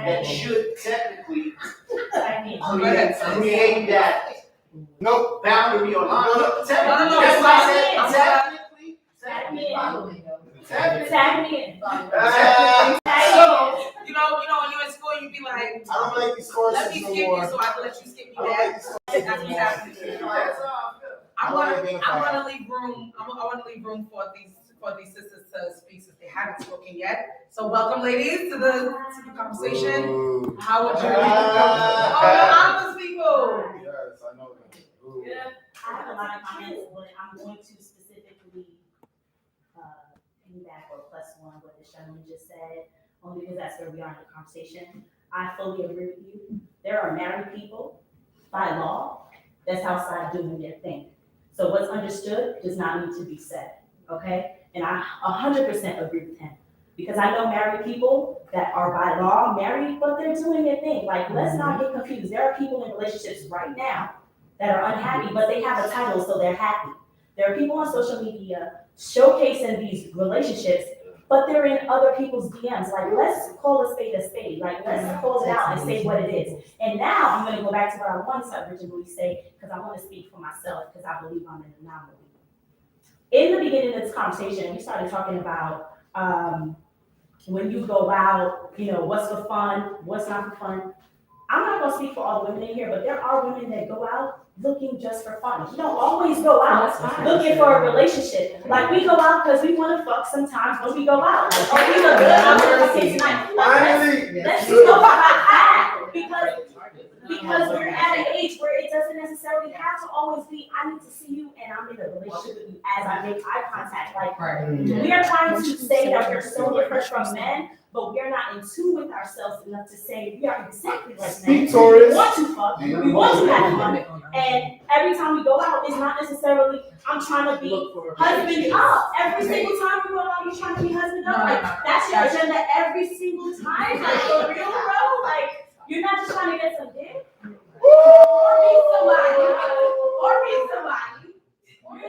that should technically create that boundary or line. Technically, that's why I said technically. When you're in school, you be like, I don't like these courses let me skip you so I can let you skip me back. I want to leave room. I want to leave room for these sisters to speak since they haven't spoken yet. So welcome, ladies, to the conversation. Ooh. How would you? Anonymous people. Yes, I know that. Ooh. Yeah, I have a lot of comments, but I'm going to specifically piggyback or plus one what the gentleman just said, only because that's where we are in the conversation. I fully agree with you. There are married people by law that's outside doing their thing. So what's understood does not need to be said, okay? And I 100% agree with him. Because I know married people that are by law married, but they're doing their thing. Like, let's not get confused. There are people in relationships right now that are unhappy, but they have a title, so they're happy. There are people on social media showcasing these relationships, but they're in other people's DMs. Like, let's call a spade a spade. Like, let's call it out and say what it is. And now I'm going to go back to what I wanted to originally say, because I want to speak for myself, because I believe I'm an anomaly. In the beginning of this conversation, we started talking about when you go out, what's for fun, what's not for fun. I'm not going to speak for all the women in here, but there are women that go out looking just for fun. You don't always go out looking for a relationship. Like, we go out because we want to fuck sometimes when we go out. Like, oh, we look good, I'm going to fuck tonight. Let's just go about that. Because we're at an age where it doesn't necessarily have to always be, I need to see you and I'm in a relationship with you as I make eye contact. Like, we are trying to say that we're so different from men, but we're not in tune with ourselves enough to say we are exactly like men. We want to fuck, we want to have fun, and every time we go out, it's not necessarily, I'm trying to be husband up. Every single time we go out, you're trying to be husband up. Like, that's your agenda every single time. Like, for real, bro. Like, you're not just trying to get some dick, or meet somebody. You're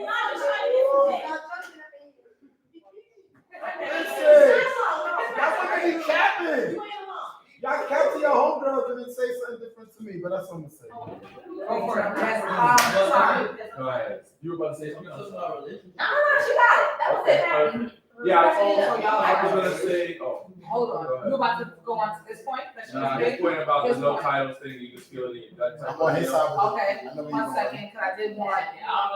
not just trying to get some dick. That's what they be capping. Y'all capped your homegirls and then say something different to me, but that's what I'm gonna say. Go for it. Sorry. Go ahead. You were about to say something? No, she got it. That was it. Yeah, I was gonna say. Hold on. You about to go on to this point? This point about the no titles thing, you just feel it. I'm on his side. Okay. 1 second, because I did want. I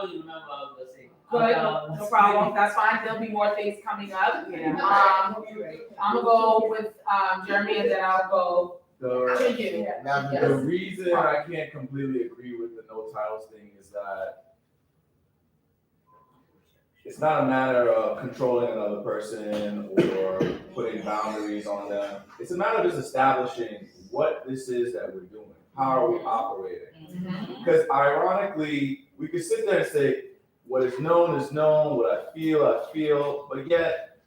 don't really remember what I was gonna say. Good, no problem. That's fine. There'll be more things coming up. Yeah. I'm gonna go with Jeremy, and then I'll go. The reason I can't completely agree with the no titles thing is that it's not a matter of controlling another person or putting boundaries on them. It's a matter of just establishing what this is that we're doing. How are we operating? Because ironically, we could sit there and say, what is known, what I feel, but yet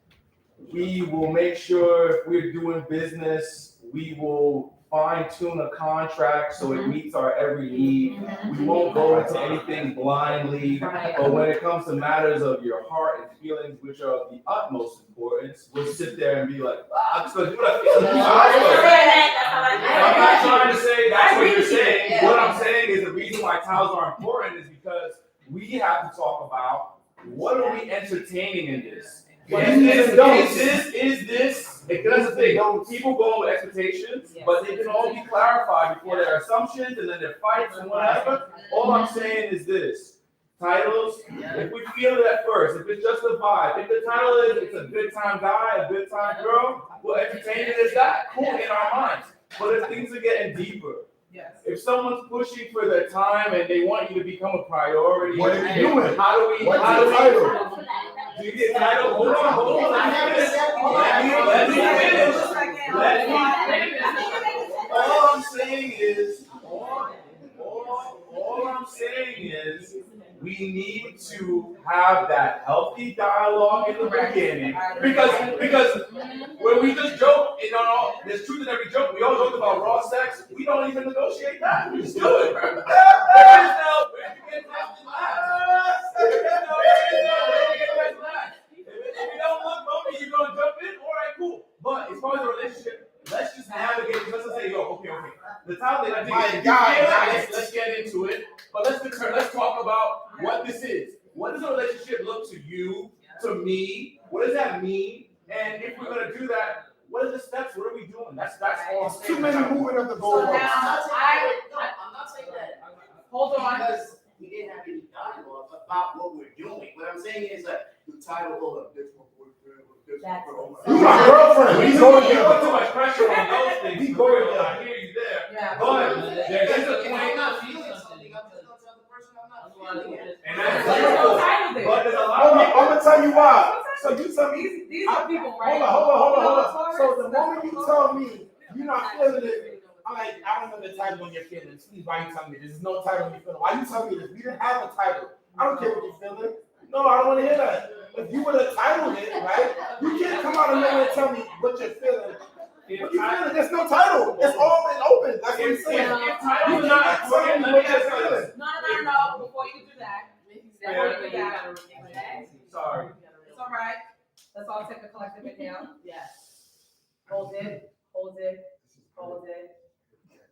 we will make sure if we're doing business, we will fine-tune a contract so it meets our every need. We won't go into anything blindly, but when it comes to matters of your heart and feelings, which are of the utmost importance, we'll sit there and be like, I'm just gonna do what I feel. I'm not trying to say that's what you're saying. What I'm saying is the reason why titles are important is because we have to talk about what are we entertaining in this? Is this, that's the thing, people go with expectations, but they can all be clarified before their assumptions and then their fights and whatever. All I'm saying is this, titles, if we feel it at first, if it's just a vibe, if the title is, it's a good time guy, a good time girl, we'll entertain it as that, cool in our minds. But if things are getting deeper, if someone's pushing for their time and they want you to become a priority, what are you doing? How do we? Do you get title? Hold on. Let me finish. All I'm saying is, we need to have that healthy dialogue in the beginning. Because when we just joke, there's truth in every joke. We all joke about raw sex. We don't even negotiate that. We just do it. If you don't look lonely, you're gonna jump in. All right, cool. But as far as a relationship, let's just navigate just as setting you up. Okay. The title, I think, My you God, feel it, guys. let's get into it. But let's talk about what this is. What does a relationship look to you, to me? What does that mean? And if we're gonna do that, what are the steps? What are we doing? That's all. It's too many moving of the So goalposts. now, I'm not saying that. hold on. Because we didn't have any dialogue about what we're doing. What I'm saying is that the title of this one, That's You my girlfriend. We You go put too together. much pressure on those things. We We go go together. I hear you there. Yeah. But there is a If I'm point, not feeling something, I'm just gonna tell the person I'm not feeling it. and There's that's no beautiful. title there. But there's a lot I'm of gonna tell you why. So you tell me. These are people, right? Hold on. So the moment you tell me you're not feeling it, I'm like, I don't know the title on your feelings. Please, why you telling me this? There's no title on your feelings. Why you telling me this? We didn't have a title. I don't care what you're feeling. No, I don't want to hear that. If you would have titled it, right? You can't come out of nowhere and tell me what you're feeling. What you feeling? There's no title. It's all been open. That's what I'm saying. If title You is cannot not, tell me let what me you're ask you this. feeling. No. Before you do that. Sorry. It's all right. Let's all take a collective inhale. Yes. Hold it,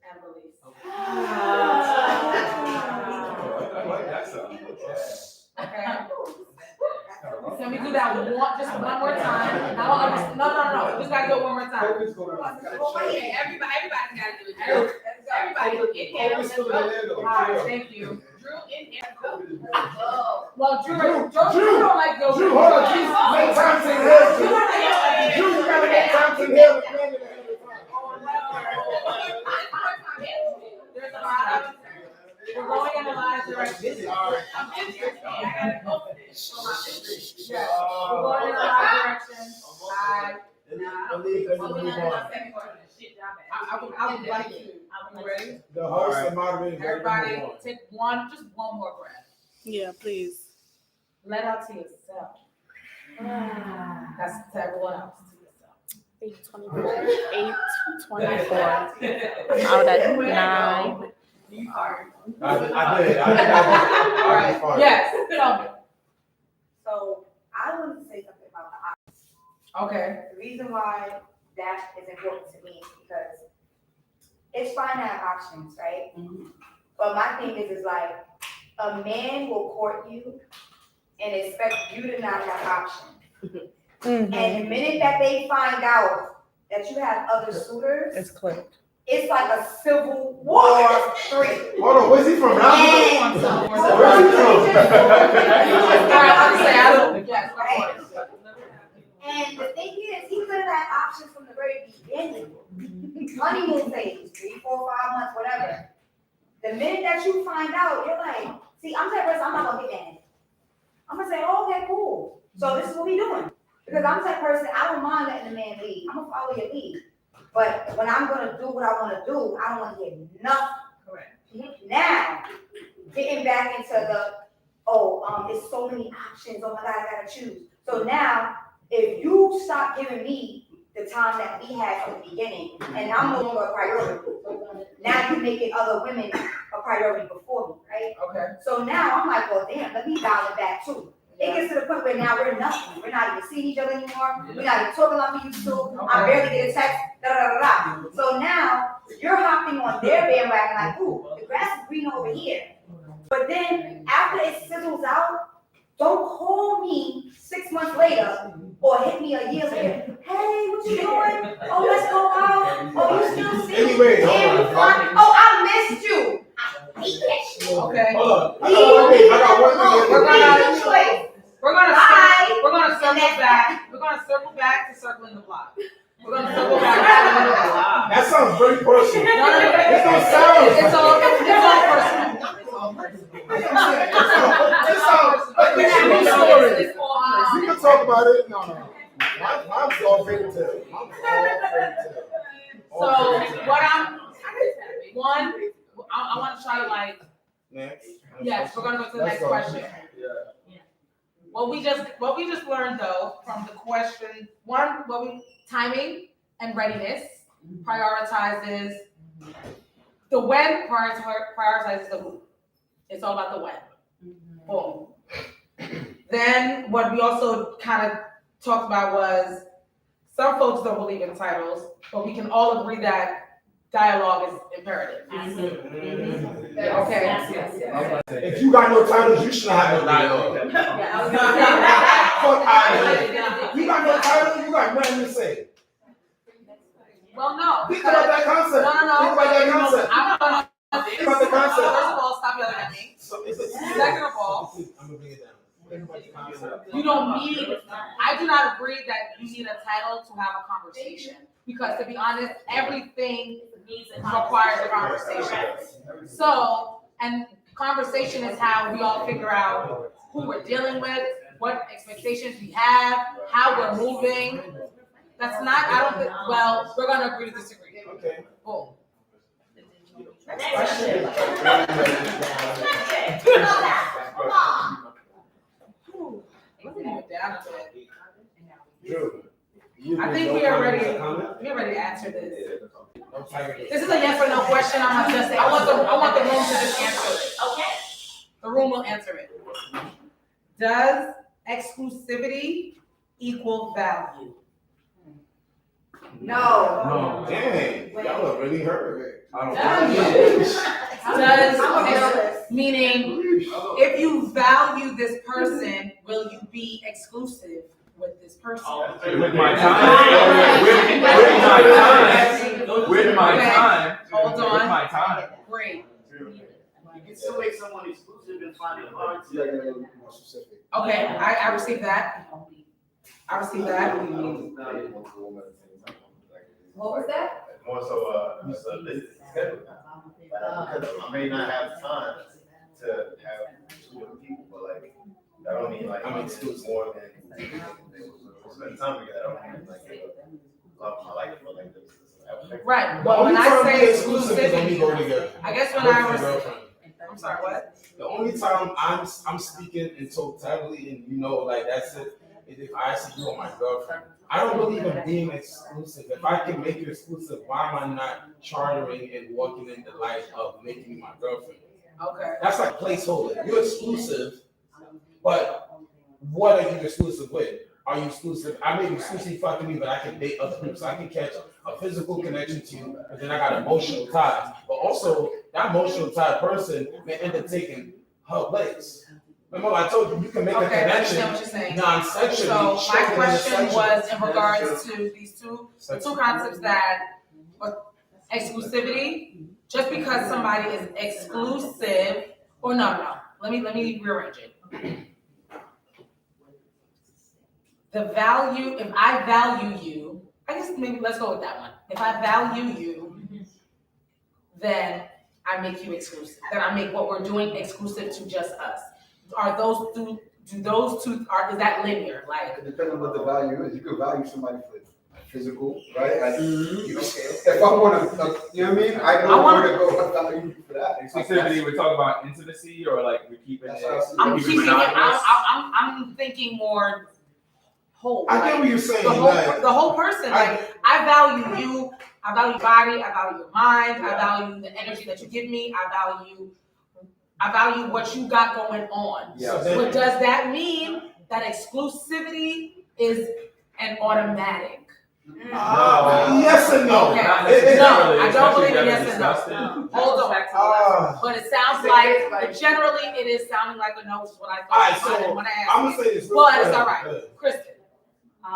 and release. I like that sound. Okay. Can we do that just one more time? No. We gotta do it one more time. Okay, everybody gotta do it. Everybody, inhale, let's go. All right, thank you. Drew, inhale, go. Well, Drew don't like go. Drew, hold on. Drew, make time to inhale. Drew, you gotta make time to inhale. There's a lot of, we're going in a lot of directions. I'm interested, I gotta go for this. Yeah, we're going in a lot of directions. I would like to. You ready? The host and moderator. Everybody, take just one more breath. Yeah, please. Let out to yourself. That's to everyone else. To yourself. 8:24. Out at 9. I did. All right. Yes. Tell me. So I wanted to say something about the options. Okay. The reason why that is important to me is because it's fine to have options, right? But my thing is like a man will court you and expect you to not have options. And the minute that they find out that you have other suitors, It's clipped. it's like a civil war 3. Hold on, where's he from? And- Where's he from? And the thing is, he could have had options from the very beginning. Honeymoon phase, 3, 4, 5 months, whatever. The minute that you find out, you're like, see, I'm that person, I'm not gonna get mad. I'm gonna say, oh, okay, cool. So this is what we doing. Because I'm that person, I don't mind letting the man lead. I'm gonna follow your lead. But when I'm gonna do what I wanna do, I don't wanna hear nothing. Correct. Now, getting back into the, there's so many options, oh my God, I gotta choose. So now, if you stop giving me the time that we had from the beginning, and I'm no longer a priority, now you're making other women a priority before me, right? Okay. So now I'm like, well, damn, let me dial it back too. It gets to the point where now we're nothing. We're not even seeing each other anymore. We're not even talking like we used to. I barely get a text, So now you're hopping on their bandwagon like, ooh, the grass is green over here. But then after it sizzles out, don't call me 6 months later or hit me a year later. Hey, what you doing? Oh, let's go out. Oh, you still see? Anyway, hold Damn, on. you fine. Oh, I missed you. I hate that shit. Okay. Hold on. I got one thing. We're gonna- Leave the choice. We're gonna Bye. circle back. We're gonna circle back to circling the block. We're gonna circle back to circling the block. That sounds very personal. No. It's no sound. It's all personal. It's all personal. This sounds like a true story. We can talk about it. No. Mine's all fairy tale. So I want to try to like. Next. Yes, we're gonna go to the next question. What we just learned though from the question one, timing and readiness prioritizes the when, prioritizes the who. It's all about the when. Boom. Then what we also kind of talked about was some folks don't believe in titles, but we can all agree that dialogue is imperative. Okay. If you got no titles, you shouldn't have no dialogue. Fuck out of here. You got no titles, you got nothing to say. Well, no. Think about that concept. No. Think about that concept. I'm gonna. Think about the concept. First of all, stop yelling at me. So it's a Second of all, I'm gonna bring it down. Think about the concept. you don't need. I do not agree that you need a title to have a conversation because, to be honest, everything requires a conversation. So, and conversation is how we all figure out who we're dealing with, what expectations we have, how we're moving. That's not. I don't think. Well, we're gonna agree to disagree. Okay. Boom. Next question. Wasn't even down a bit. Drew, I think we are ready. We are ready to answer this. This is a yes or no question. I'm not just saying. I want the room to just answer it. Okay. The room will answer it. Does exclusivity equal value? No. Dang, y'all are really hurt. I don't Does, meaning, if you value this person, will you be exclusive with this person? With my time. With my time. Hold on. With my time. Great. You can still make someone exclusive and find it hard to. Okay, I received that. I received that. What was that? More so, just a list schedule. Because I may not have time to have 2 different people, but like, that don't mean like I'm exclusive more than spend time together. I don't mean like love my life or like this. Right, but when I say exclusivity, together. I guess when I was, I'm sorry, what? The only time I'm speaking in totality and you know like that's it is if I see you on my girlfriend. I don't believe in being exclusive. If I can make you exclusive, why am I not chartering and walking in the light of making you my girlfriend? Okay. That's like placeholder. You're exclusive, but what are you exclusive with? Are you exclusive? I may be exclusive fucking me, but I can date other people. So I can catch a physical connection to you, but then I got emotional ties. But also, that emotional tied person may end up taking her place. Remember, I told you can make a Okay, I connection understand what you're saying. non-sexually. So my strictly in the question sexual. was in regards to these two concepts that exclusivity, just because somebody is exclusive, or no, let me rearrange it. The value, if I value you, I guess maybe let's go with that one. If I value you, then I make you exclusive. Then I make what we're doing exclusive to just us. Are those two? Is that linear? Like, It depends on what the value is. You could value somebody for physical, right? Like, if I want to, you know what I mean? I know where to go. What value you for that? Exclusivity, we're talking about intimacy or like we're keeping it. I'm keeping it. I'm thinking more whole. I get what you're saying. The whole person. Like, I value you. I value your body. I value your mind. I value the energy that you give me. I value what you got going on. Yeah. But does that mean that exclusivity is an automatic? Yes and no. Okay. Okay. No, I don't believe in yes and no. Hold on. But it sounds like, generally, it is sounding like a no, is what I thought. All right, so when I asked I'm you. gonna say this. But it's all right. Kristen. I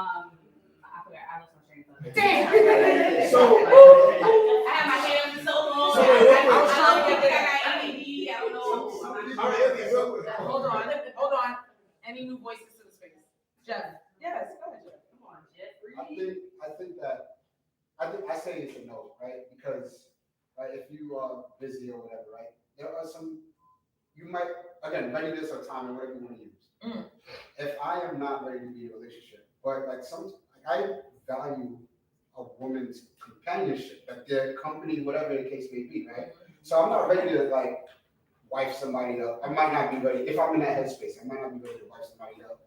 forgot. I was gonna say Damn. So, I had my hair in so long. So, I was trying to get that. I don't know. all right, Elliot, real quick. Hold on. Any new voices to the space? Jeff. Yes, go ahead, Jeff. Come on, Jeffrey. I say it's a no, right? Because if you are busy or whatever, right? There are some, you might, again, readiness or time or whatever you want to use. If I am not ready to be in a relationship, but I value a woman's companionship, like their company, whatever the case may be, right? So I'm not ready to like wife somebody up. I might not be ready, if I'm in that headspace, I might not be ready to wife somebody up.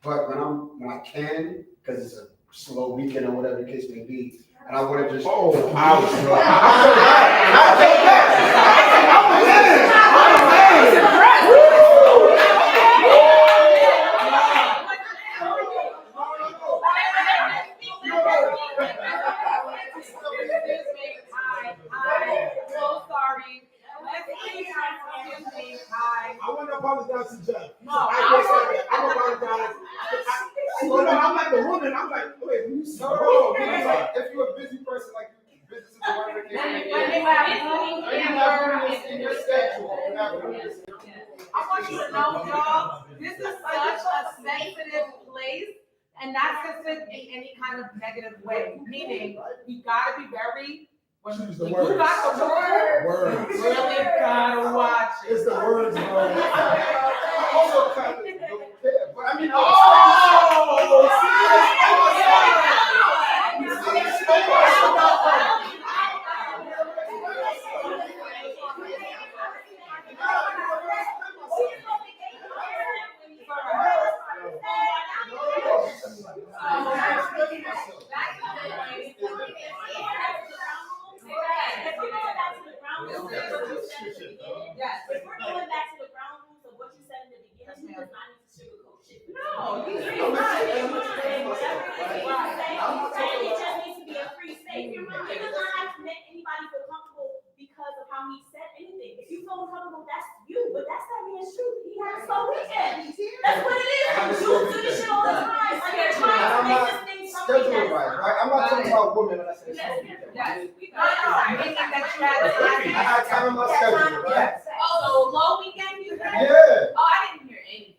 But when I can, because it's a slow weekend or whatever the case may be, and I would have just I'll take apologize to Jeff. No, I'm apologize. I'm like the woman. I'm like, wait, you so wrong. Because like, if you're a busy person, like business is whatever it is. In your schedule, you're not doing this. I want you to know, y'all, this is such a sensitive place, and not sensitive in any kind of negative way. Meaning, we gotta be very. When Choose you the words. got the Words. really gotta watch it. It's the words, bro. I also kind of don't care, but I mean, Yes, if we're going back to the ground rules of what you said in the beginning, you does not need to sugarcoat shit. No, you It just needs to be a free space. It does not have to make anybody feel comfortable because of how he said anything. If you feel uncomfortable, that's you, but that's that man's truth. He has a slow weekend. That's what it is. You do this shit all the time. Like you're trying to make this thing something schedule that's right? I'm not talking about women when I say Yes, something. yes. Meaning that you had I had time in my schedule, right? Oh, so low weekend you said? Yeah. Oh, I didn't hear anything.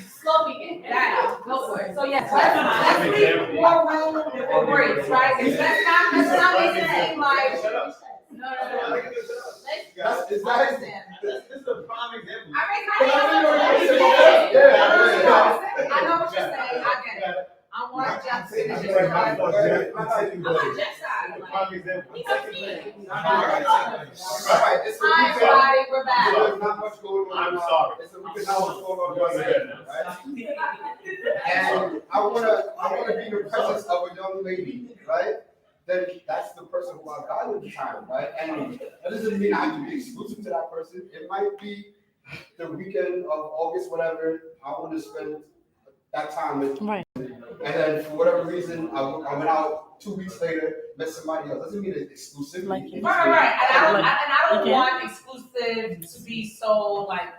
Slow weekend, that, go for it. So yes, let's leave more room for breaks, right? Let's not make it seem like. No. Is that Understand. This is a prime example. I raised my But I hand. think we're I know what you're saying, I get it. I want Jeff to finish his I'm thought. on Jeff's side. Like, Prime example. he's a fiend. Alright, it's a Hi, weekend. everybody, we're back. There's not much going on. I'm sorry. It's a weekend, not much going on. Go ahead now. Right? And I wanna be in the presence of a young lady, right? Then that's the person who I value at the time, right? And that doesn't mean I have to be exclusive to that person. It might be the weekend of August, whatever. I want to spend that time with. Right. And then for whatever reason, I went out 2 weeks later, met somebody else. Doesn't mean it's exclusivity. Like you. Right. And I don't Okay. want exclusive to be so like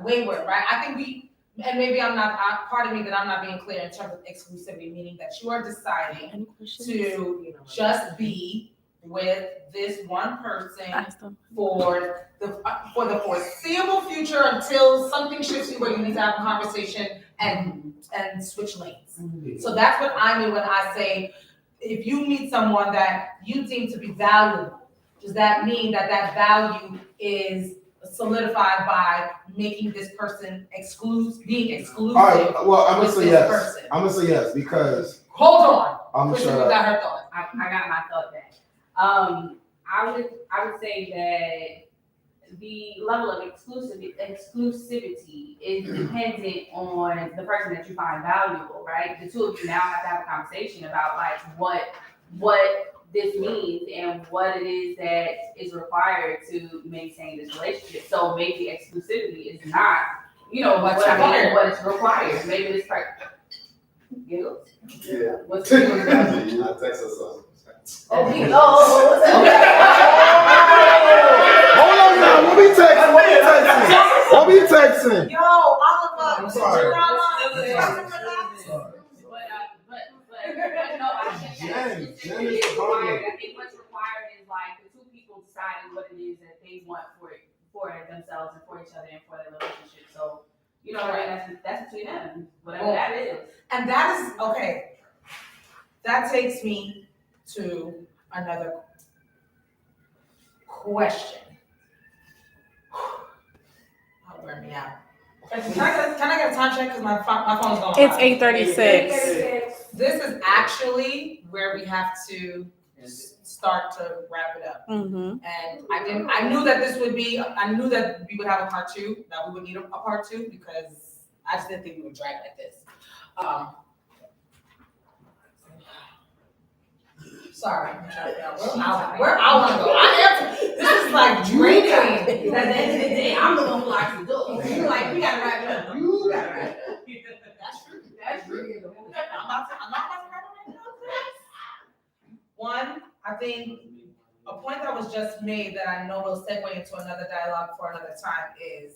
wayward, right? I think and maybe part of me that I'm not being clear in terms of exclusivity, meaning that you are deciding Any questions? to just be with this one person Ask them. for the foreseeable future until something shifts you where you need to have a conversation and switch lanes. So that's what I mean when I say, if you meet someone that you deem to be valuable, does that mean that value is solidified by making this person being exclusive? All right, well, I'm gonna with say this yes. person? I'm gonna say yes because Hold on. I'm Kristen sure. got her thought. I got my thought back. I would say that the level of exclusivity is dependent on the person that you find valuable, right? The two of you now have to have a conversation about like what this means and what it is that is required to maintain this relationship. So maybe exclusivity is not, what is required. Maybe this person. Giggles? Yeah. What's the I text her something. Hold on now, what we texting? Yo, Oliver. I'm sorry. But no, I think Jen is I think what's required is like the two people deciding what it is that they want for themselves and for each other and for their relationship. So, that's between them, whatever that is. And that is, okay, that takes me to another question. I'll wear me out. Can I get a time check, because my phone's going? It's 8:36. This is actually where we have to start to wrap it up. Mm-hmm. And I knew that we would have a part two, that we would need a part two, because I just didn't think we would drag like this. Sorry, I'm trying to figure out where I want to go. This is like draining. At the end of the day, I'm the one who likes to do it. You like, we gotta wrap it up. You gotta wrap it up. That's true. I'm not about to wrap it up. One, I think a point that was just made that I know will segue into another dialogue for another time is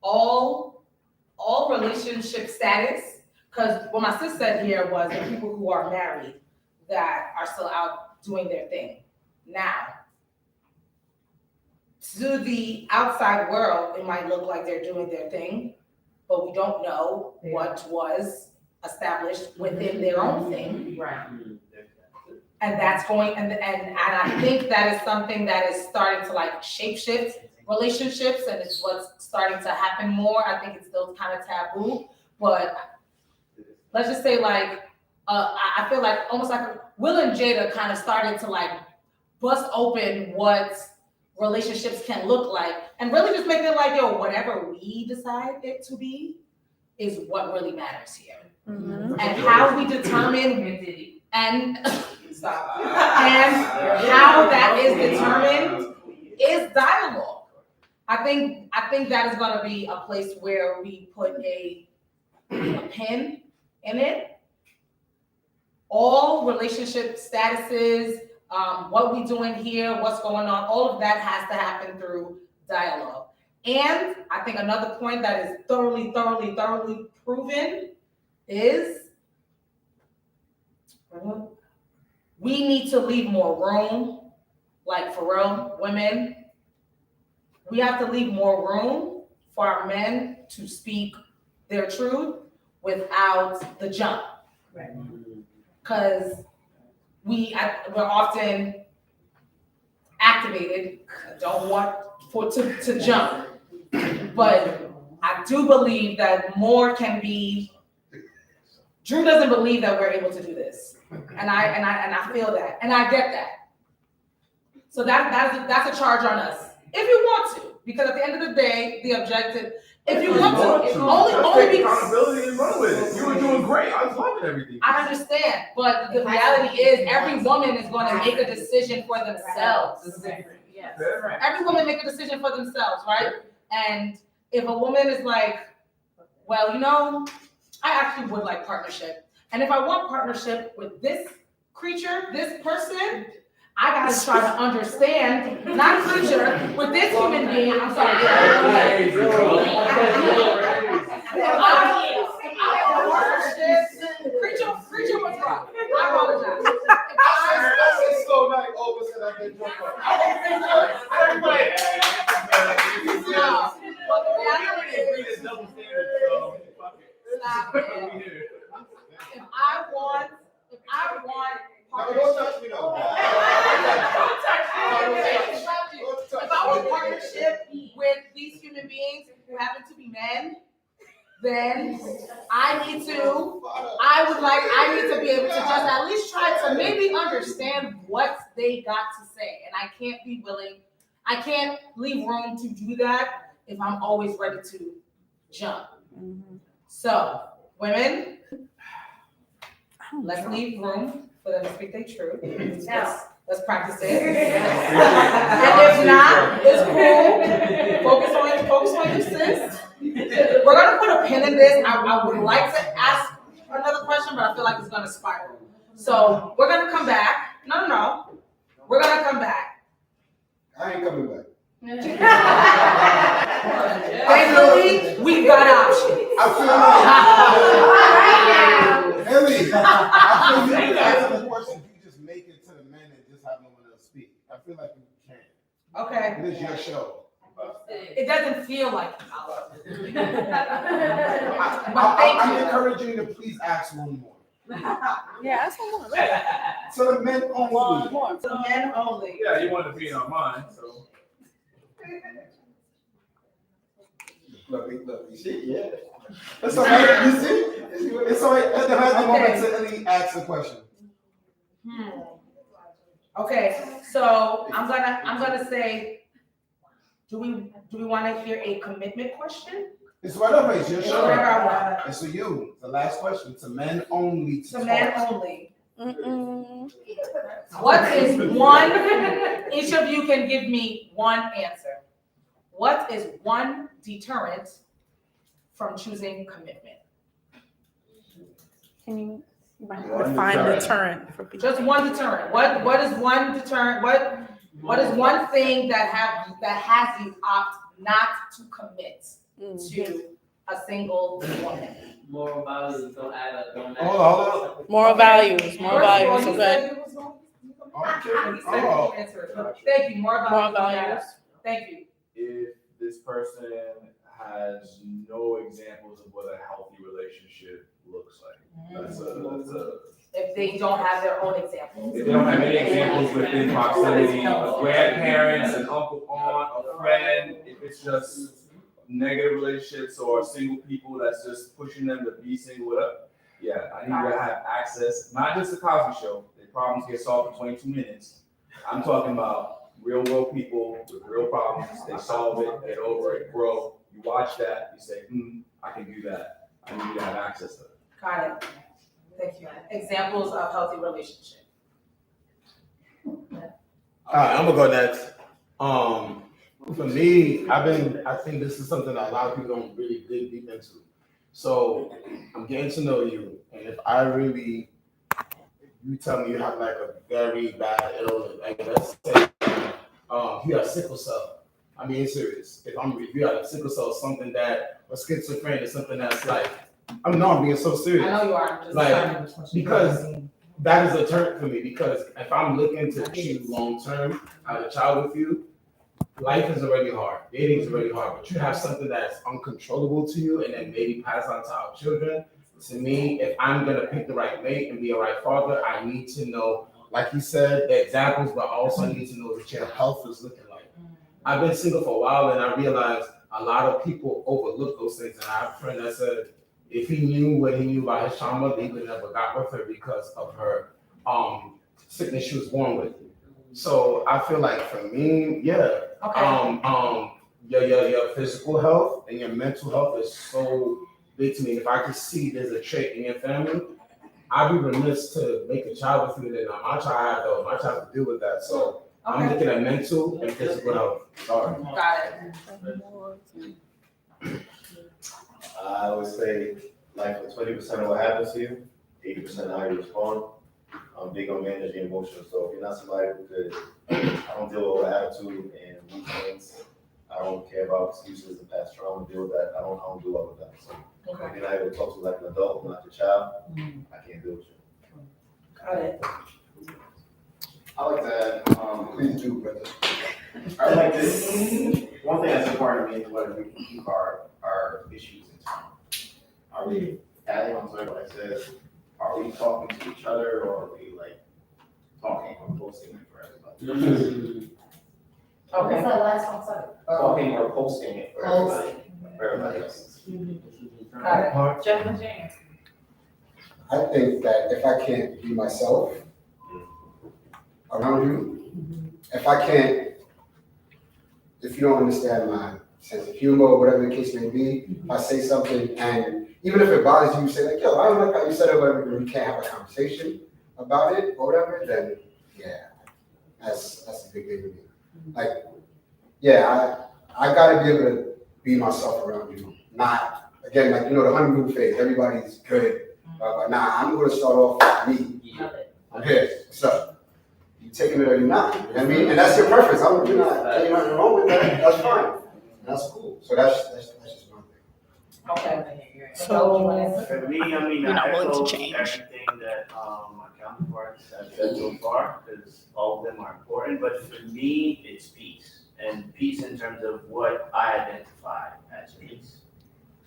all relationship status, because what my sister said here was the people who are married that are still out doing their thing. Now, to the outside world, it might look like they're doing their thing, but we don't know what was established within their own thing. Right. And that's going, and I think that is something that is starting to like shapeshift relationships, and it's what's starting to happen more. I think it's still kind of taboo, but let's just say like, I feel like almost like Will and Jada kind of started to like bust open what relationships can look like, and really just make it like, yo, whatever we decide it to be is what really matters here. Mm-hmm. And how we determine and stop. And how that is determined is dialogue. I think that is gonna be a place where we put a pin in it. All relationship statuses, what we doing here, what's going on, all of that has to happen through dialogue. And I think another point that is thoroughly proven is we need to leave more room, like for real, women, we have to leave more room for our men to speak their truth without the jump. Right. Because we're often activated, don't want to jump. But I do believe that more can be. Drew doesn't believe that we're able to do this, and I feel that, and I get that. So that's a charge on us if you want to, because at the end of the day, the objective. If you want to, only because accountability and run with it. You were doing great. I was loving everything. I understand, but the reality is, every woman is going to make a decision for themselves. Yes. Every woman make a decision for themselves, right? And if a woman is like, well, you know, I actually would like partnership. And if I want partnership with this creature, this person, I gotta try to understand, not creature, with this human being, I'm sorry. Creature was wrong. I apologize. It's so nice, opposite of the joke. No, but the reality is, stop it. If I want Don't touch me though. If I want partnership with these human beings who happen to be men, then I need to be able to just at least try to maybe understand what they got to say. And I can't leave room to do that if I'm always ready to jump. Mm-hmm. So, women, let's leave room for them to speak their truth. Let's practice it. And if not, it's cool. Focus on your sis. We're gonna put a pin in this. I would like to ask another question, but I feel like it's gonna spiral. So we're gonna come back. No. We're gonna come back. I ain't coming back. Thankfully, we've got options. Ellie, I feel you asking the question, you just make it to the men and just have no one else speak. I feel like you can. Okay. It is your show. It doesn't feel like I'm encouraging you to please ask one more. Yeah, that's one more. So the men only. One more. the men only. Yeah, you wanted to be on mine, so. Look, you see? Yeah. It's all right, you see? It's all right. At the moment to Ellie ask the question. Okay, so I'm gonna say, do we want to hear a commitment question? It's whatever, it's your show. Whatever. It's for you. The last question. To men only. To men only. Mm-mm. What is one? Each of you can give me one answer. What is one deterrent from choosing commitment? Can you define deterrent for people? Just one deterrent. What is one deterrent? What is one thing that has you opt not to commit? to a single woman. Moral values don't add up, don't match. Hold on. Moral values, moral First of all, values, you okay. said you was going. You said you answered. Thank you, moral Moral values. values. Thank you. If this person has no examples of what a healthy relationship looks like, that's a. If they don't have their own examples. If they don't have any examples within proximity, a grandparents, an uncle, aunt, a friend, if it's just negative relationships or single people that's just pushing them to be single up, yeah, I need to have access, not just the Cosby Show, the problems get solved in 22 minutes. I'm talking about real world people with real problems, they solve it, get over it, grow. You watch that, you say, I can do that. I need to have access to it. Got it. Thank you. Examples of healthy relationship. All right, I'm gonna go next. For me, I think this is something that a lot of people don't really dig deep into. So I'm getting to know you, and if you tell me you have like a very bad illness, like let's say you have sickle cell. I'm being serious. If you have sickle cell, something that, or schizophrenia is something that's like, I'm being so serious. I know you are. Just Like, because that is a turn for me, because if I'm looking to choose long term, have a child with you, life is already hard. Dating is already hard, but you have something that's uncontrollable to you and then maybe pass on to our children. To me, if I'm gonna pick the right mate and be a right father, I need to know, like you said, the examples, but also I need to know what your health is looking like. I've been single for a while and I realized a lot of people overlook those things. And I have a friend that said, if he knew what he knew about his trauma, he would never got with her because of her sickness she was born with. So I feel like for me, yeah, your physical health and your mental health is so big to me. If I could see there's a trait in your family, I'd be remiss to make a child with you that my child has to deal with that. So I'm looking at mental and physical health. Sorry. Got it. I would say, like, for 20% of what happens to you, 80% how you respond. I'm big on managing emotions. So if you're not somebody who could, I don't deal with attitude and weak points. I don't care about excuses and past trauma. Deal with that. I don't do all of that. So if you're not able to talk to like an adult, not your child, I can't deal with you. Got it. I like that. Please do, brother. I like this. One thing that's important to me is whether we can keep our issues in time. Are we adding on to what I said? Are we talking to each other, or are we like talking or posting it for everybody? Okay. Talking or posting it for everybody else. Got it. Jennifer James. I think that if I can't be myself around you, if you don't understand my sense of humor or whatever the case may be, if I say something and even if it bothers you, you say like, yo, I don't like how you said it, whatever, we can't have a conversation about it or whatever, then yeah, that's a big thing to me. Like, yeah, I gotta be able to be myself around you. Not, again, like, the honeymoon phase, everybody's good. But I'm gonna start off with me. I'm here, what's up? You taking it or you're not, you know what I mean? And that's your preference. You're not wrong with that, that's fine. That's cool. So that's just one thing. Okay. So For me, I mean, you're not I willing to echo change. everything that my counterparts have said so far, because all of them are important. But for me, it's peace, and peace in terms of what I identify as peace.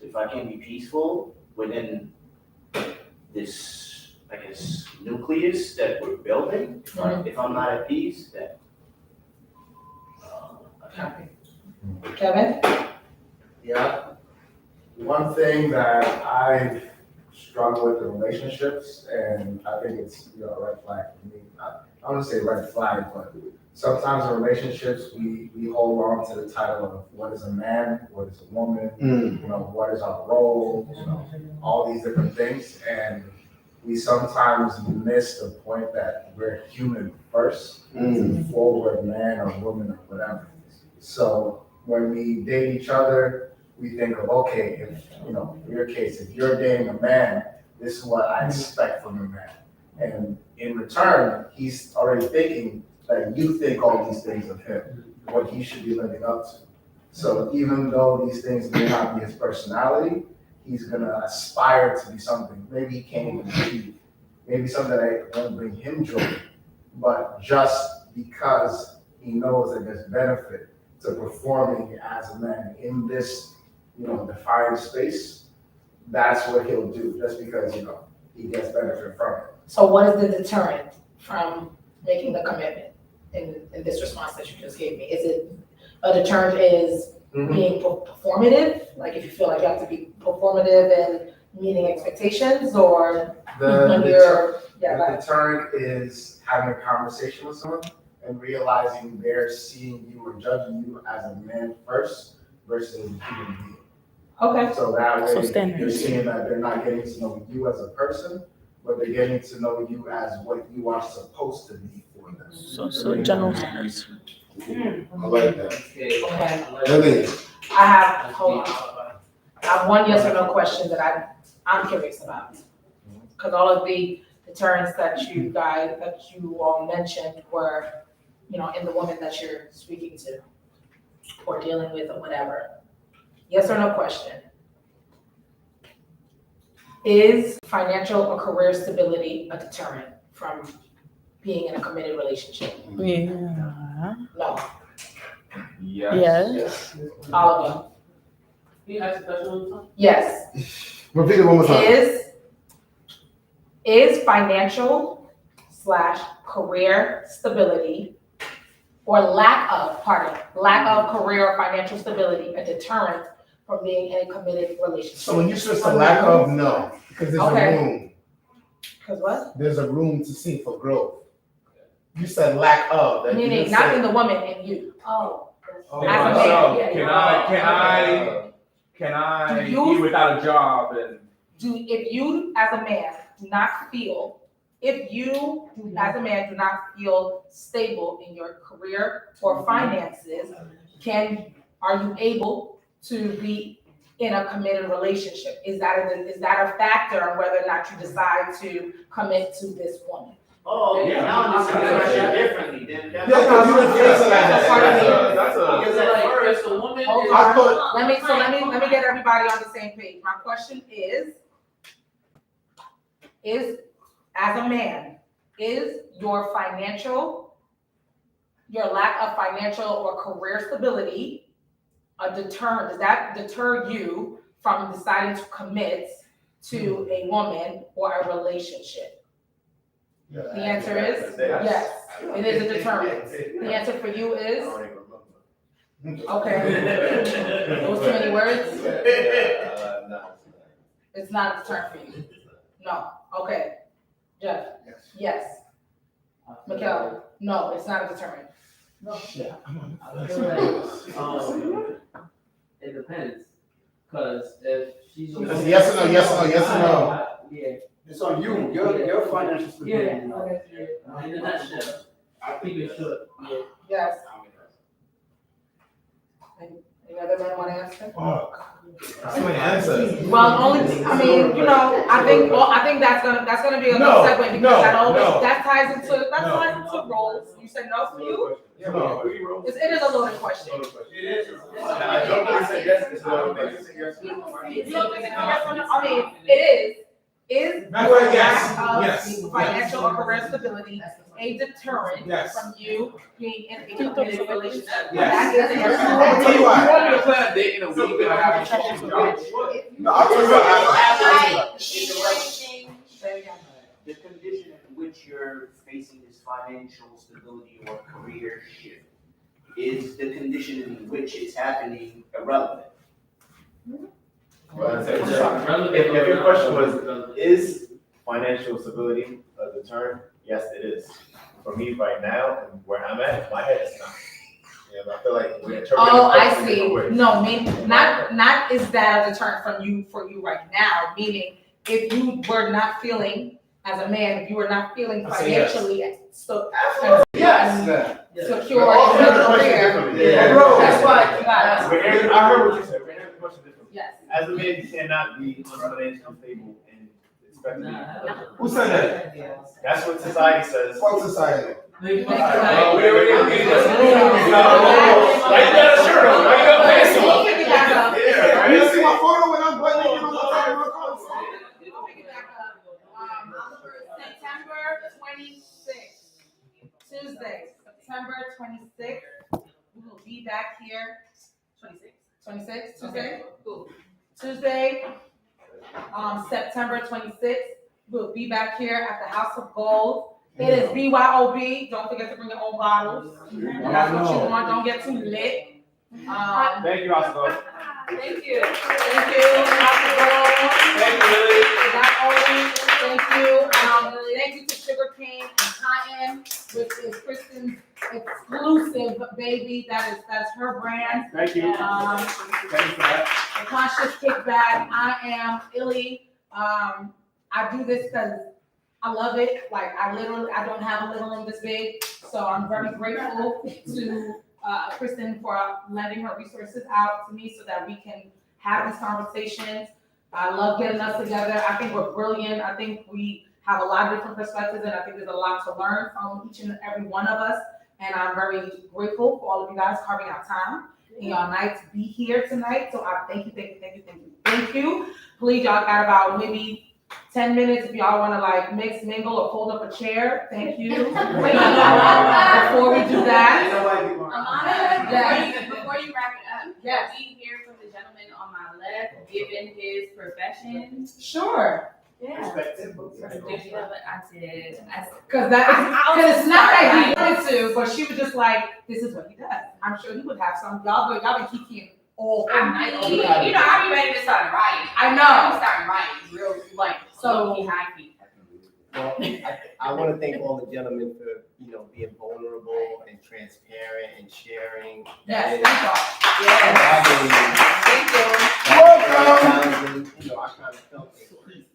If I can be peaceful within this, I guess, nucleus that we're building, if I'm not at peace, then Kevin? Yeah. One thing that I struggle with in relationships, and I think it's a red flag for me. I don't want to say red flag, but sometimes in relationships we hold on to the title of what is a man, what is a woman, what is our role, all these different things, and we sometimes miss the point that we're human first before we're a man or woman or whatever. So when we date each other, we think of, okay, if, in your case, if you're dating a man, this is what I expect from a man. And in return, he's already thinking that you think all these things of him, what he should be living up to. So even though these things may not be his personality, he's gonna aspire to be something. Maybe he can't even achieve. Maybe something that won't bring him joy. But just because he knows that there's benefit to performing as a man in this, defined space, that's what he'll do, just because, he gets benefit from it. So what is the deterrent from making the commitment in this response that you just gave me? Is it a deterrent is being performative? Like if you feel like you have to be performative and meeting expectations, or when you're, The deterrent is having a conversation with someone and realizing they're seeing you or judging you as a man first versus a human being. Okay. So that way, standards. you're seeing that they're not getting to know you as a person, but they're getting to know you as what you are supposed to be for them. So general standards. I like that. Okay. Lily. Hold on. I have one yes or no question that I'm curious about. Because all of the deterrents that you all mentioned were, in the woman that you're speaking to or dealing with or whatever. Yes or no question. Is financial or career stability a deterrent from being in a committed relationship? Yeah. No. Yes. Oliver? Can you ask the question? Yes. Repeat it one more time. Is financial / career stability or lack of career or financial stability a deterrent from being in a committed relationship? So when you switch to lack of, no, because there's a room. Because what? There's a room to see for growth. You said lack of. That Meaning not in the woman, in you. So, As a man, can I Do you- be without a job and if you as a man do not feel stable in your career or finances, are you able to be in a committed relationship? Is that a factor on whether or not you decide to commit to this woman? Oh, yeah, now I'm just gonna differently then. That's Because at first, the woman is. Let me get everybody on the same page. My question is as a man, is your lack of financial or career stability a deterrent? Does that deter you from deciding to commit to a woman or a relationship? The answer is yes. It is a deterrent. The answer for you is? Okay. Those too many words? It's not a deterrent for you? No. Okay. Jeff? Yes. Mikhail? No, it's not a deterrent. I feel like, it depends, cause if she's. Yes or no, yes or no, yes or no. Yeah. It's on you, your financial stability. Yeah, in a nutshell, I think it should, yeah. Yes. Any other men want to answer? That's my answer. Well, I think that's gonna be a good segue because that ties into roles. You said no for you? It is a loaded question. It is. I mean, it is. Is financial or career stability a deterrent from you being in a committed relationship? That is the answer. I'll tell you why. You want me to plan a date in a week and I have a fucking job? No, I'll tell you The condition in which you're facing this financial stability or career shift is the condition in which it's happening irrelevant. If your question was, is financial stability a deterrent? Yes, it is. For me right now, and where I'm at, my head is not. I feel like we're interpreting I the see. ways. No, not is that a deterrent for you right now, meaning if you were not feeling, as a man, if you were not feeling financially secure in your career, that's why you got it. I heard what you said. We're gonna have the question differently. Yes. As a man, you cannot be financially stable and expect to be. Who said that? That's what society says. Fuck society. We already agreed. Why you got a shirt on? Why you got be back here 26, Tuesday? Cool. Tuesday, September 26th. We'll be back here at the House of Gold. It is BYOB. Don't forget to bring your own bottles. That's what you want. Don't get too lit. Thank you, Oscar. Thank you. Thank you, House of Gold. Thank you, Lily. Thank you. Thank you to Sugar Cane and Cotton, which is Kristen's exclusive baby. That's her brand. Thank you. Thank you for that. The Conscious Kickback. I am Illy. I do this because I love it. Like I don't have a little one this big, so I'm very grateful to Kristen for lending her resources out to me so that we can have these conversations. I love getting us together. I think we're brilliant. I think we have a lot of different perspectives, and I think there's a lot to learn from each and every one of us. And I'm very grateful for all of you guys carving out time in your night to be here tonight. So I thank you. Please, y'all got about maybe 10 minutes if y'all want to like mix, mingle, or fold up a chair. Thank you. Before we do that. Amana, before you wrap it up, yes. We hear from the gentleman on my left, given his profession. Sure. Yeah. Did you know what I did? Because it's not that he wanted to, but she was just like, this is what he does. I'm sure he would have some. Y'all been kikiing all night. I be ready to start writing. I know. I'm starting writing real like so high key. Well, I want to thank all the gentlemen for being vulnerable and transparent and sharing. Yes, thank you. I kind of felt it.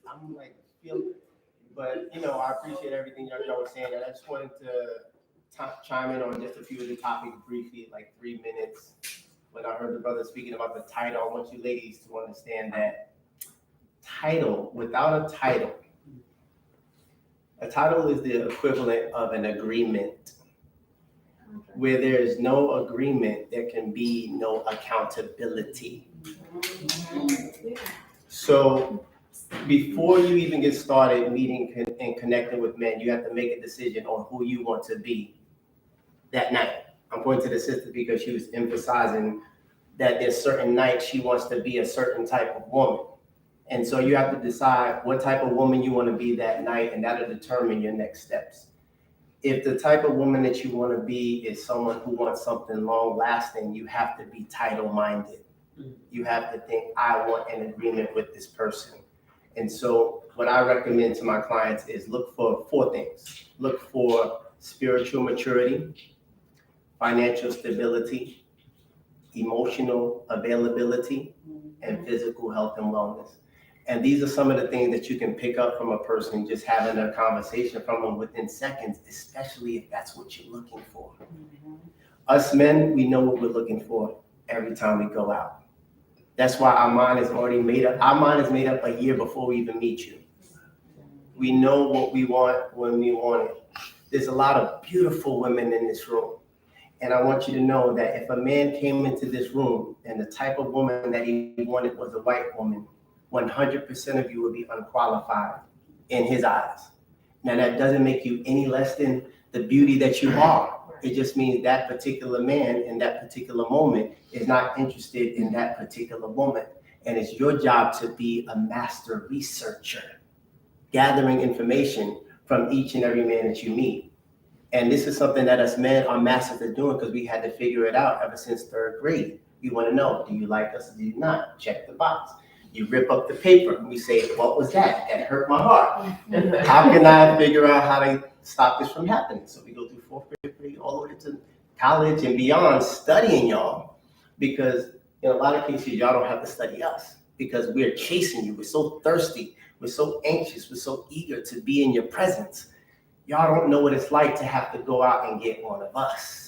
I'm like feeling, but I appreciate everything y'all were saying, and I just wanted to chime in on just a few of the topics briefly, like 3 minutes. When I heard the brother speaking about the title, I want you ladies to understand that without a title is the equivalent of an agreement. Where there is no agreement, there can be no accountability. So before you even get started meeting and connecting with men, you have to make a decision on who you want to be that night. I'm going to the sister because she was emphasizing that there's certain nights she wants to be a certain type of woman. And so you have to decide what type of woman you want to be that night, and that'll determine your next steps. If the type of woman that you want to be is someone who wants something long lasting, you have to be title minded. You have to think, I want an agreement with this person. And so what I recommend to my clients is look for 4 things. Look for spiritual maturity, financial stability, emotional availability, and physical health and wellness. And these are some of the things that you can pick up from a person just having a conversation from them within seconds, especially if that's what you're looking for. Us men, we know what we're looking for every time we go out. That's why our mind is already made up. Our mind is made up a year before we even meet you. We know what we want when we want it. There's a lot of beautiful women in this room. And I want you to know that if a man came into this room and the type of woman that he wanted was a white woman, 100% of you would be unqualified in his eyes. Now that doesn't make you any less than the beauty that you are. It just means that particular man in that particular moment is not interested in that particular woman. And it's your job to be a master researcher, gathering information from each and every man that you meet. And this is something that us men are masters at doing because we had to figure it out ever since 3rd grade. You want to know, do you like us or do you not? Check the box. You rip up the paper and we say, what was that? That hurt my heart. How can I figure out how to stop this from happening? So we go through 4th grade all the way to college and beyond studying y'all, because in a lot of cases, y'all don't have to study us because we're chasing you. We're so thirsty. We're so anxious. We're so eager to be in your presence. Y'all don't know what it's like to have to go out and get one of us.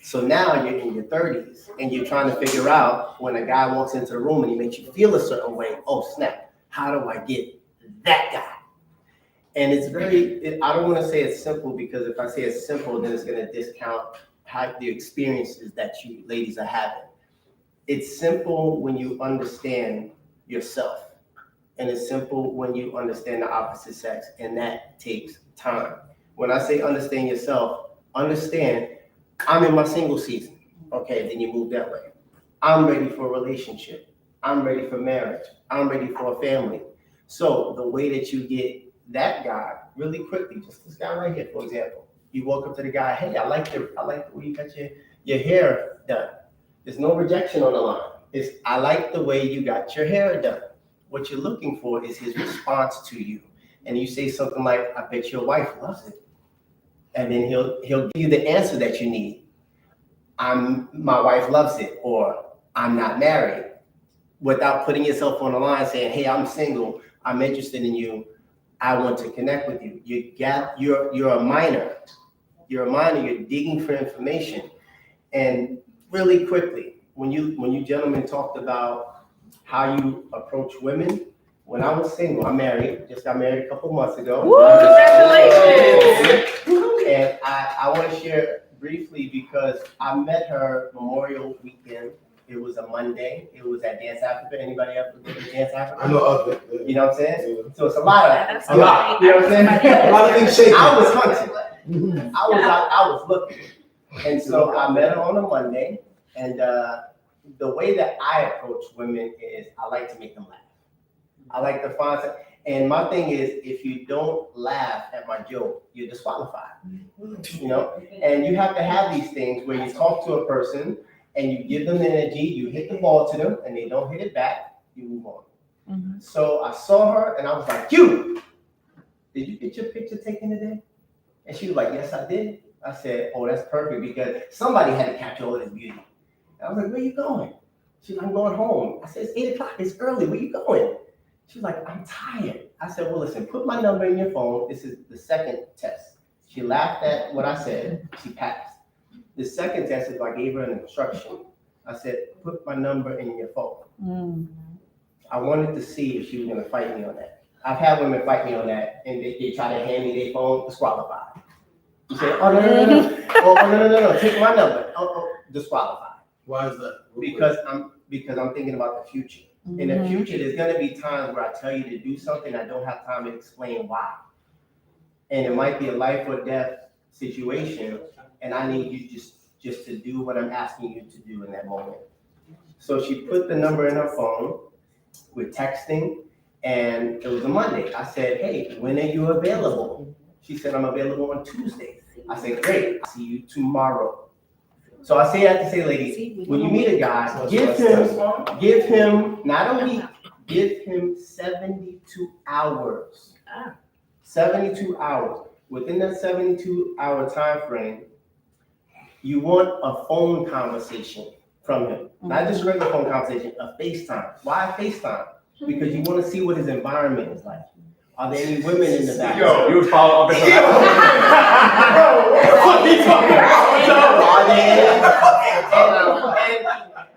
So now you're in your 30s and you're trying to figure out when a guy walks into the room and he makes you feel a certain way, oh snap, how do I get that guy? And it's I don't want to say it's simple because if I say it's simple, then it's going to discount the experiences that you ladies are having. It's simple when you understand yourself. And it's simple when you understand the opposite sex, and that takes time. When I say understand yourself, understand I'm in my single season, okay? Okay, then you move that way. I'm ready for a relationship. I'm ready for marriage. I'm ready for a family. So the way that you get that guy really quickly, just this guy right here, for example, you walk up to the guy, hey, I like the way you got your hair done. There's no rejection on the line. It's, I like the way you got your hair done. What you're looking for is his response to you. And you say something like, I bet your wife loves it. And then he'll give you the answer that you need. My wife loves it, or I'm not married, without putting yourself on the line saying, hey, I'm single, I'm interested in you, I want to connect with you. You're a minor. You're a minor, you're digging for information. And really quickly, when you gentlemen talked about how you approach women, when I was single, I'm married, just got married a couple months ago. Woo, congratulations! And I want to share briefly because I met her Memorial Weekend. It was a Monday. It was at Dance Africa. Anybody ever been to Dance Africa? I know of it. You know what I'm saying? So it's a lot of that. A lot. You know what I'm saying? A lot of things shaking. I was hunting. I was looking. And so I met her on a Monday. And the way that I approach women is I like to make them laugh. I like to find something. And my thing is, if you don't laugh at my joke, you're disqualified. You know? And you have to have these things where you talk to a person and you give them the energy, you hit the ball to them, and they don't hit it back, you move on. Mm-hmm. So I saw her and I was like, did you get your picture taken today? And she was like, yes, I did. I said, oh, that's perfect because somebody had to capture all this beauty. And I was like, where you going? She's like, I'm going home. I said, it's 8 o'clock, it's early, where you going? She was like, I'm tired. I said, well, listen, put my number in your phone. This is the second test. She laughed at what I said. She passed. The second test is I gave her an instruction. I said, put my number in your phone. Mm. I wanted to see if she was going to fight me on that. I've had women fight me on that, and they try to hand me their phone, disqualified. You say, oh, no, take my number. Oh, disqualified. Why is that? Because I'm thinking about the future. Mm-hmm. In the future, there's going to be times where I tell you to do something, I don't have time to explain why. And it might be a life or death situation, and I need you just to do what I'm asking you to do in that moment. So she put the number in her phone with texting, and it was a Monday. I said, hey, when are you available? She said, I'm available on Tuesday. I said, great, I'll see you tomorrow. So I say that to say, ladies, when you meet a guy, give him not a week, give him 72 hours. 72 hours. Within that 72-hour time frame, you want a phone conversation from him. Not just regular phone conversation, a FaceTime. Why FaceTime? Because you want to see what his environment is like. Are there any women in the back? Yo, you would follow up with that.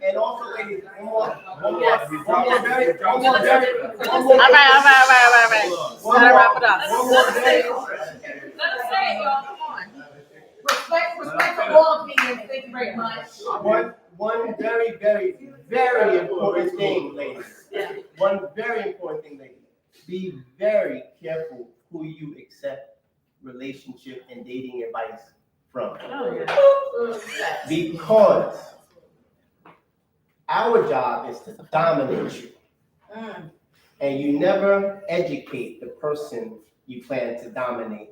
And also, ladies, one more All right. Gotta wrap it up. Let us say it, y'all. Come on. Respect for all opinions. Thank you very much. One very, very, very important thing, ladies. One very important thing, ladies. Be very careful who you accept relationship and dating advice from. Because our job is to dominate you. And you never educate the person you plan to dominate.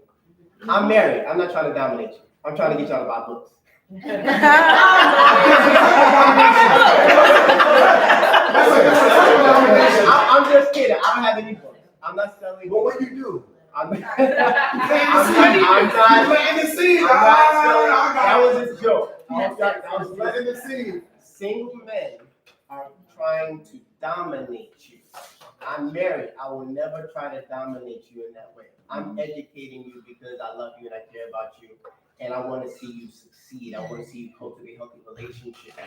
I'm married. I'm not trying to dominate you. I'm trying to get y'all to buy books. I'm just kidding. I don't have any books. I'm not selling. But what you do? I'm not selling. That was his joke. That was letting the scene. Single men are trying to dominate you. I'm married. I will never try to dominate you in that way. I'm educating you because I love you and I care about you. And I want to see you succeed. I want to see you cultivate healthy relationships.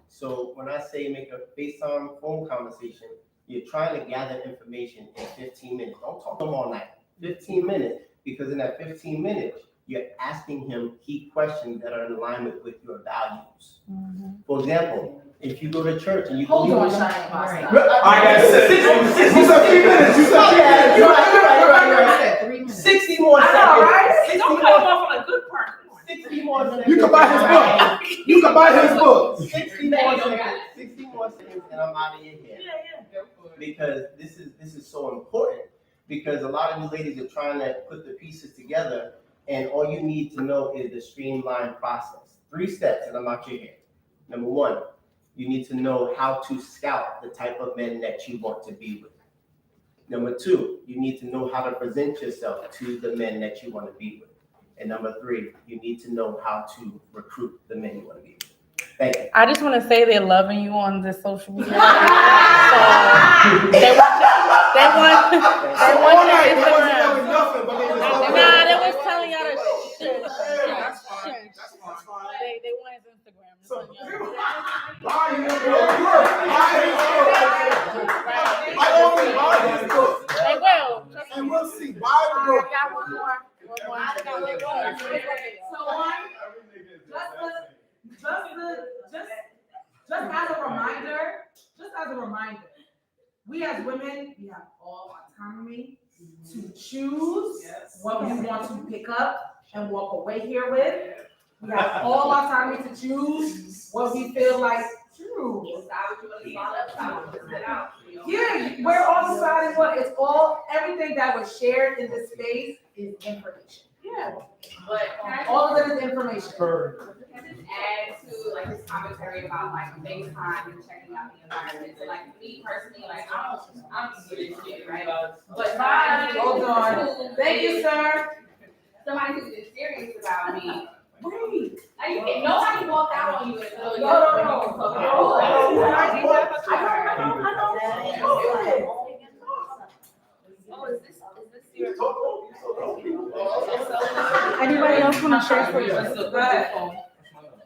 So when I say make a FaceTime phone conversation, you're trying to gather information in 15 minutes. Don't talk to him all night. 15 minutes. Because in that 15 minutes, you're asking him key questions that are in alignment with your values. Mm-hmm. For example, if you go to church and you hold on, Shine. I got 60 minutes. You're right. 3 minutes. 60 more seconds. All right. Don't cut him off on a good part. 60 more seconds. You can buy his book. You can buy his book. 60 more seconds, and I'm out of your hair. Because this is so important. Because a lot of you ladies are trying to put the pieces together, and all you need to know is the streamlined process. 3 steps, and I'm out your hair. Number 1, you need to know how to scout the type of men that you want to be with. Number 2, you need to know how to present yourself to the men that you want to be with. And number 3, you need to know how to recruit the men you want to be with. Thank you. I just want to say they're loving you on the social media. So they want your Instagram. Nah, they was telling y'all to shit. They want his Instagram. They will. And we'll see. Buy the book. I got one more. Just as a reminder, we as women, we have all autonomy to choose what we want to pick up and walk away here with. We have all autonomy to choose what we feel like true. Yeah, we're all deciding what it's all, everything that was shared in this space is information. Yeah. But All of it is information. can I just add to like this commentary about like FaceTime and checking out the environment? So like me personally, like I'm good at shit, right? But Hold on. Thank you, sir. Somebody who's been serious about me. Wait. Like, nobody walked out on you and told you. No. Anybody else want to share for you?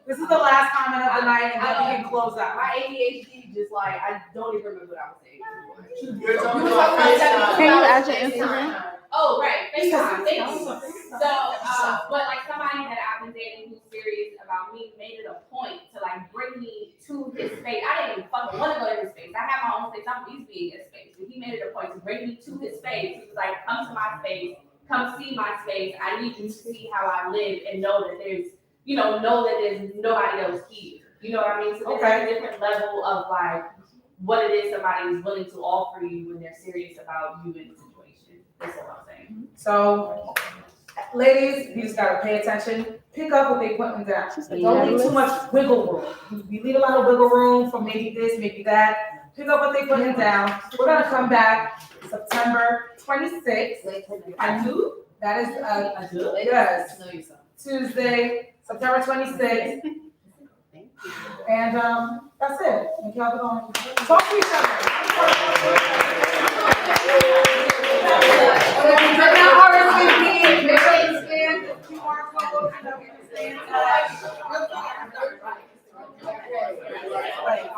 This is the last comment of the night, and then we can close out. My ADHD just like, I don't even remember what I was saying. Can you add your Instagram? Oh, right, FaceTime, thank you. So, but like somebody that I've been dating who's serious about me made it a point to like bring me to his space. I didn't even fucking want to go to his space. I have my own space. I'm used to being in his space. But he made it a point to bring me to his space. He was like, come to my space, come see my space. I need you to see how I live and know that there's nobody else here. You know what I mean? So there's a different level of like what it is somebody is willing to offer you when they're serious about you in the situation. That's all I'm saying. So, ladies, you just gotta pay attention. Pick up what they putting down. Don't leave too much wiggle room. We leave a lot of wiggle room for maybe this, maybe that. Pick up what they putting down. We're gonna come back September 26th. That is yes, Tuesday, September 26th. And that's it. Thank y'all for going. Talk to each other.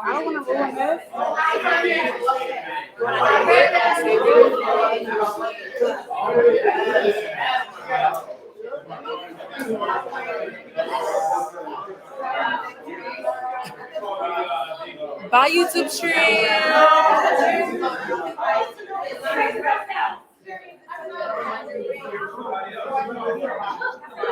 I don't want to ruin this. Bye, YouTube stream.